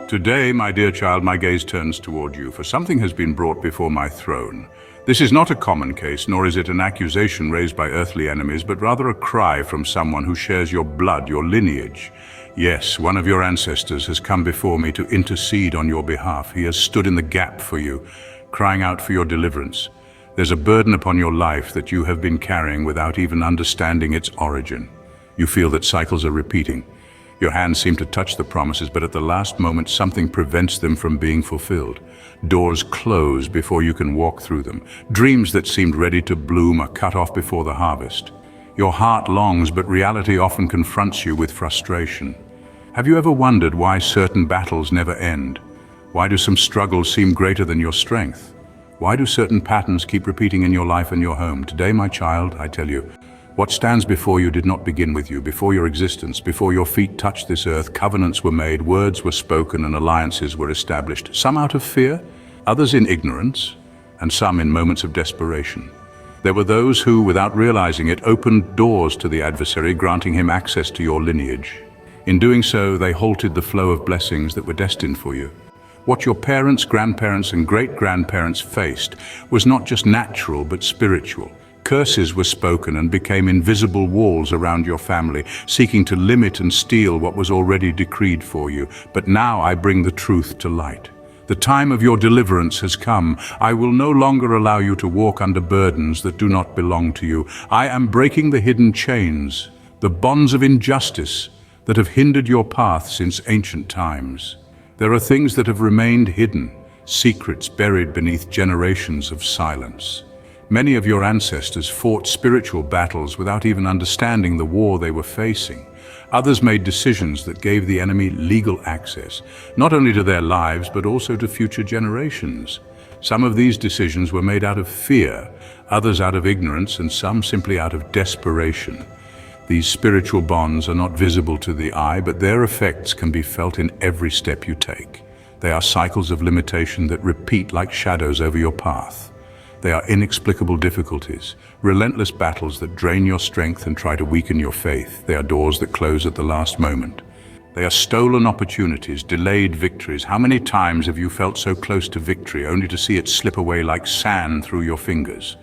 Today, my dear child, my gaze turns toward you, for something has been brought before my throne. This is not a common case, nor is it an accusation raised by earthly enemies, but rather a cry from someone who shares your blood, your lineage. Yes, one of your ancestors has come before me to intercede on your behalf. He has stood in the gap for you, crying out for your deliverance. There's a burden upon your life that you have been carrying without even understanding its origin. You feel that cycles are repeating. Your hands seem to touch the promises, but at the last moment something prevents them from being fulfilled. Doors close before you can walk through them. Dreams that seemed ready to bloom are cut off before the harvest. Your heart longs, but reality often confronts you with frustration. Have you ever wondered why certain battles never end? Why do some struggles seem greater than your strength? Why do certain patterns keep repeating in your life and your home? Today, my child, I tell you, what stands before you did not begin with you. Before your existence, before your feet touched this earth, covenants were made, words were spoken, and alliances were established. Some out of fear, others in ignorance, and some in moments of desperation. There were those who, without realizing it, opened doors to the adversary, granting him access to your lineage. In doing so, they halted the flow of blessings that were destined for you. What your parents, grandparents, and great-grandparents faced was not just natural, but spiritual. Curses were spoken and became invisible walls around your family, seeking to limit and steal what was already decreed for you. But now I bring the truth to light. The time of your deliverance has come. I will no longer allow you to walk under burdens that do not belong to you. I am breaking the hidden chains, the bonds of injustice that have hindered your path since ancient times. There are things that have remained hidden, secrets buried beneath generations of silence. Many of your ancestors fought spiritual battles without even understanding the war they were facing. Others made decisions that gave the enemy legal access, not only to their lives, but also to future generations. Some of these decisions were made out of fear, others out of ignorance, and some simply out of desperation. These spiritual bonds are not visible to the eye, but their effects can be felt in every step you take. They are cycles of limitation that repeat like shadows over your path. They are inexplicable difficulties, relentless battles that drain your strength and try to weaken your faith. They are doors that close at the last moment. They are stolen opportunities, delayed victories. How many times have you felt so close to victory only to see it slip away like sand through your fingers?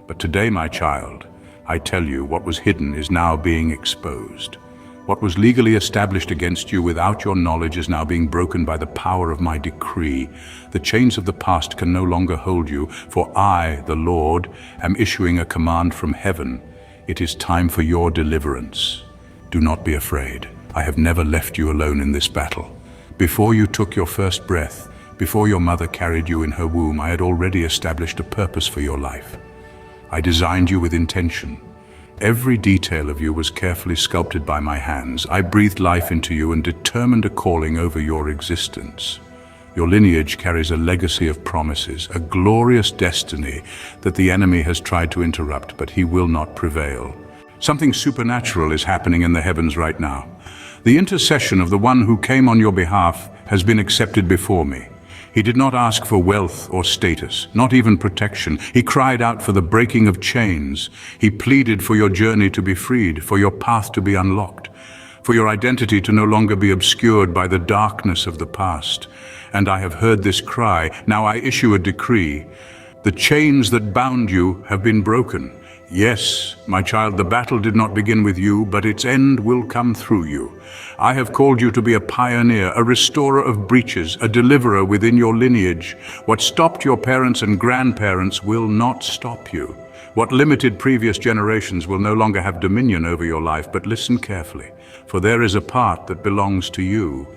But today, my child, I tell you, what was hidden is now being exposed. What was legally established against you without your knowledge is now being broken by the power of my decree. The chains of the past can no longer hold you, for I, the Lord, am issuing a command from heaven. It is time for your deliverance. Do not be afraid. I have never left you alone in this battle. Before you took your first breath, before your mother carried you in her womb, I had already established a purpose for your life. I designed you with intention. Every detail of you was carefully sculpted by my hands. I breathed life into you and determined a calling over your existence. Your lineage carries a legacy of promises, a glorious destiny that the enemy has tried to interrupt, but he will not prevail. Something supernatural is happening in the heavens right now. The intercession of the one who came on your behalf has been accepted before me. He did not ask for wealth or status, not even protection. He cried out for the breaking of chains. He pleaded for your journey to be freed, for your path to be unlocked, for your identity to no longer be obscured by the darkness of the past. And I have heard this cry. Now I issue a decree. The chains that bound you have been broken. Yes, my child, the battle did not begin with you, but its end will come through you. I have called you to be a pioneer, a restorer of breaches, a deliverer within your lineage. What stopped your parents and grandparents will not stop you. What limited previous generations will no longer have dominion over your life, but listen carefully, for there is a part that belongs to you.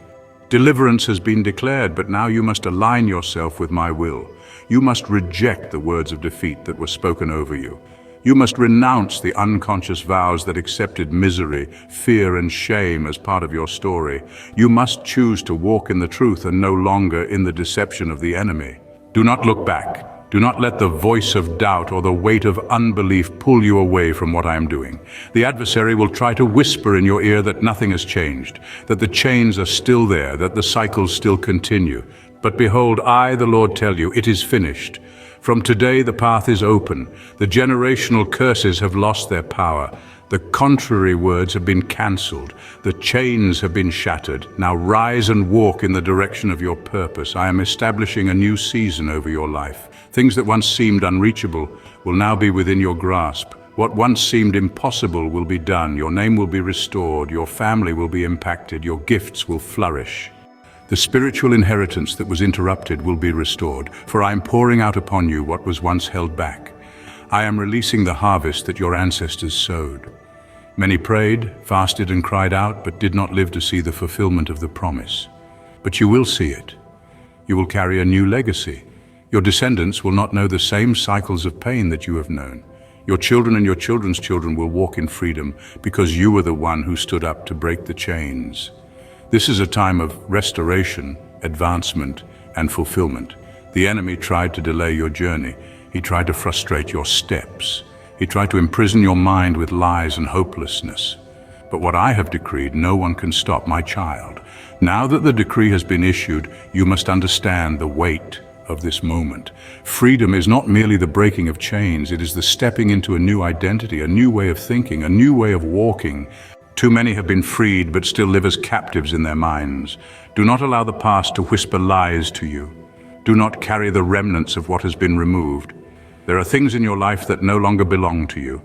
Deliverance has been declared, but now you must align yourself with my will. You must reject the words of defeat that were spoken over you. You must renounce the unconscious vows that accepted misery, fear, and shame as part of your story. You must choose to walk in the truth and no longer in the deception of the enemy. Do not look back. Do not let the voice of doubt or the weight of unbelief pull you away from what I am doing. The adversary will try to whisper in your ear that nothing has changed, that the chains are still there, that the cycles still continue. But behold, I, the Lord, tell you, it is finished. From today the path is open. The generational curses have lost their power. The contrary words have been cancelled. The chains have been shattered. Now rise and walk in the direction of your purpose. I am establishing a new season over your life. Things that once seemed unreachable will now be within your grasp. What once seemed impossible will be done. Your name will be restored. Your family will be impacted. Your gifts will flourish. The spiritual inheritance that was interrupted will be restored, for I am pouring out upon you what was once held back. I am releasing the harvest that your ancestors sowed. Many prayed, fasted, and cried out, but did not live to see the fulfillment of the promise. But you will see it. You will carry a new legacy. Your descendants will not know the same cycles of pain that you have known. Your children and your children's children will walk in freedom because you were the one who stood up to break the chains. This is a time of restoration, advancement, and fulfillment. The enemy tried to delay your journey. He tried to frustrate your steps. He tried to imprison your mind with lies and hopelessness. But what I have decreed, no one can stop, my child. Now that the decree has been issued, you must understand the weight of this moment. Freedom is not merely the breaking of chains, it is the stepping into a new identity, a new way of thinking, a new way of walking. Too many have been freed but still live as captives in their minds. Do not allow the past to whisper lies to you. Do not carry the remnants of what has been removed. There are things in your life that no longer belong to you.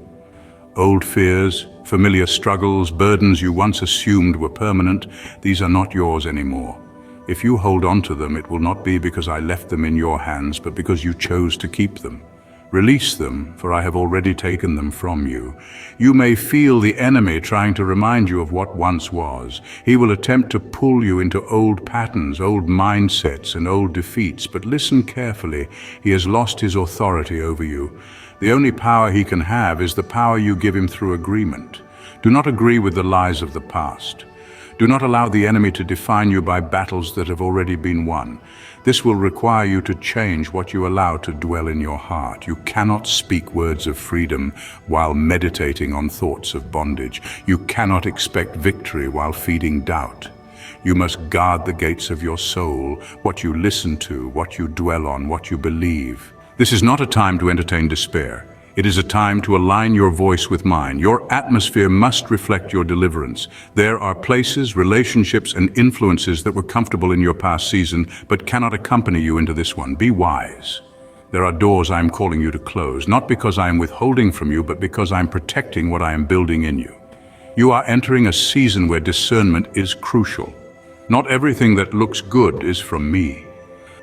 Old fears, familiar struggles, burdens you once assumed were permanent, these are not yours anymore. If you hold on to them, it will not be because I left them in your hands, but because you chose to keep them. Release them, for I have already taken them from you. You may feel the enemy trying to remind you of what once was. He will attempt to pull you into old patterns, old mindsets, and old defeats, but listen carefully. He has lost his authority over you. The only power he can have is the power you give him through agreement. Do not agree with the lies of the past. Do not allow the enemy to define you by battles that have already been won. This will require you to change what you allow to dwell in your heart. You cannot speak words of freedom while meditating on thoughts of bondage. You cannot expect victory while feeding doubt. You must guard the gates of your soul, what you listen to, what you dwell on, what you believe. This is not a time to entertain despair. It is a time to align your voice with mine. Your atmosphere must reflect your deliverance. There are places, relationships, and influences that were comfortable in your past season, but cannot accompany you into this one. Be wise. There are doors I am calling you to close, not because I am withholding from you, but because I am protecting what I am building in you. You are entering a season where discernment is crucial. Not everything that looks good is from me.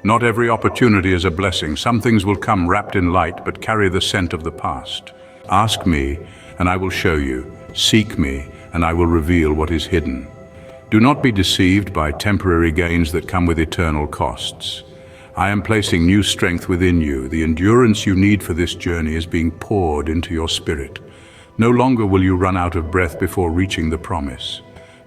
Not every opportunity is a blessing. Some things will come wrapped in light but carry the scent of the past. Ask me, and I will show you. Seek me, and I will reveal what is hidden. Do not be deceived by temporary gains that come with eternal costs. I am placing new strength within you. The endurance you need for this journey is being poured into your spirit. No longer will you run out of breath before reaching the promise.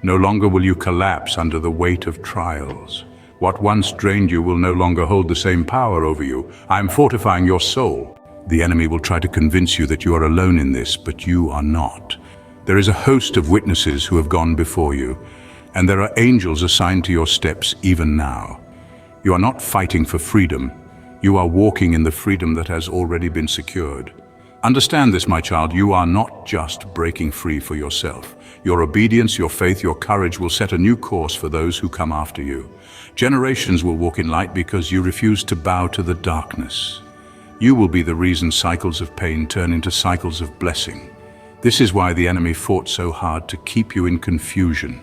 No longer will you collapse under the weight of trials. What once drained you will no longer hold the same power over you. I am fortifying your soul. The enemy will try to convince you that you are alone in this, but you are not. There is a host of witnesses who have gone before you, and there are angels assigned to your steps even now. You are not fighting for freedom. You are walking in the freedom that has already been secured. Understand this, my child, you are not just breaking free for yourself. Your obedience, your faith, your courage will set a new course for those who come after you. Generations will walk in light because you refuse to bow to the darkness. You will be the reason cycles of pain turn into cycles of blessing. This is why the enemy fought so hard to keep you in confusion.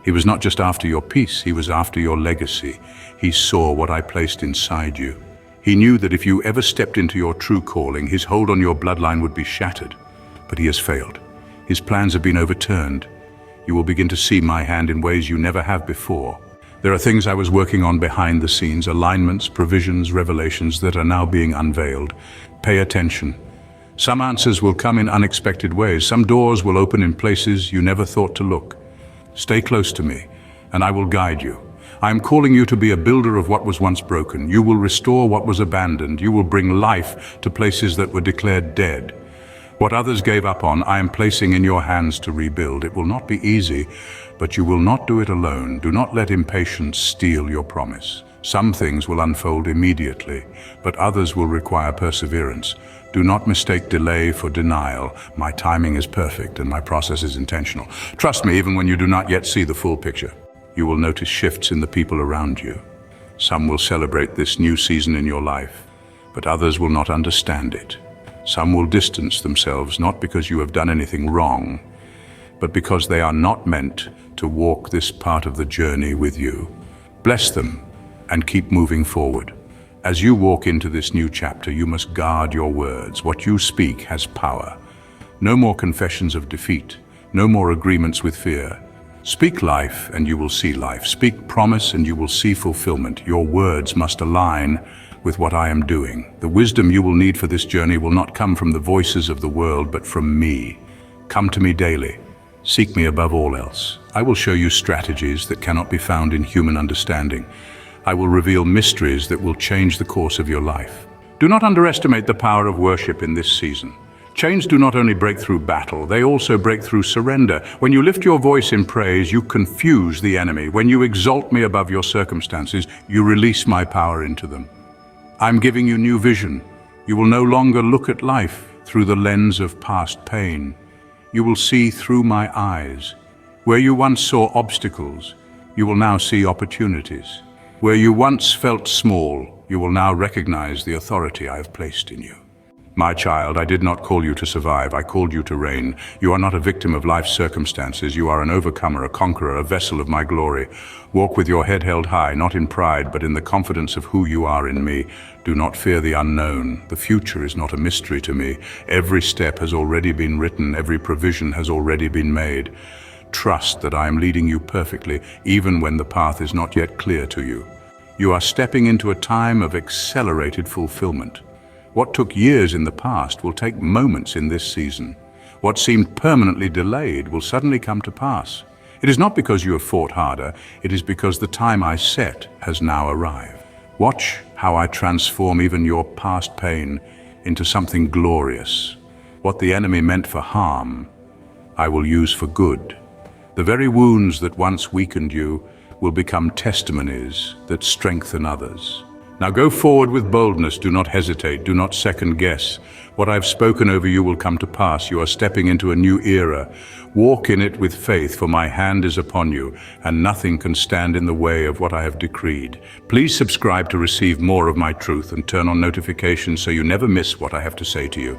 He was not just after your peace, he was after your legacy. He saw what I placed inside you. He knew that if you ever stepped into your true calling, his hold on your bloodline would be shattered. But he has failed. His plans have been overturned. You will begin to see my hand in ways you never have before. There are things I was working on behind the scenes, alignments, provisions, revelations that are now being unveiled. Pay attention. Some answers will come in unexpected ways. Some doors will open in places you never thought to look. Stay close to me, and I will guide you. I am calling you to be a builder of what was once broken. You will restore what was abandoned. You will bring life to places that were declared dead. What others gave up on, I am placing in your hands to rebuild. It will not be easy, but you will not do it alone. Do not let impatience steal your promise. Some things will unfold immediately, but others will require perseverance. Do not mistake delay for denial. My timing is perfect and my process is intentional. Trust me, even when you do not yet see the full picture. You will notice shifts in the people around you. Some will celebrate this new season in your life, but others will not understand it. Some will distance themselves, not because you have done anything wrong, but because they are not meant to walk this part of the journey with you. Bless them and keep moving forward. As you walk into this new chapter, you must guard your words. What you speak has power. No more confessions of defeat. No more agreements with fear. Speak life and you will see life. Speak promise and you will see fulfillment. Your words must align with what I am doing. The wisdom you will need for this journey will not come from the voices of the world, but from me. Come to me daily. Seek me above all else. I will show you strategies that cannot be found in human understanding. I will reveal mysteries that will change the course of your life. Do not underestimate the power of worship in this season. Chains do not only break through battle, they also break through surrender. When you lift your voice in praise, you confuse the enemy. When you exalt me above your circumstances, you release my power into them. I'm giving you new vision. You will no longer look at life through the lens of past pain. You will see through my eyes. Where you once saw obstacles, you will now see opportunities. Where you once felt small, you will now recognize the authority I have placed in you. My child, I did not call you to survive, I called you to reign. You are not a victim of life's circumstances, you are an overcomer, a conqueror, a vessel of my glory. Walk with your head held high, not in pride, but in the confidence of who you are in me. Do not fear the unknown. The future is not a mystery to me. Every step has already been written, every provision has already been made. Trust that I am leading you perfectly, even when the path is not yet clear to you. You are stepping into a time of accelerated fulfillment. What took years in the past will take moments in this season. What seemed permanently delayed will suddenly come to pass. It is not because you have fought harder, it is because the time I set has now arrived. Watch how I transform even your past pain into something glorious. What the enemy meant for harm, I will use for good. The very wounds that once weakened you will become testimonies that strengthen others. Now go forward with boldness, do not hesitate, do not second guess. What I've spoken over you will come to pass. You are stepping into a new era. Walk in it with faith, for my hand is upon you, and nothing can stand in the way of what I have decreed. Please subscribe to receive more of my truth and turn on notifications so you never miss what I have to say to you.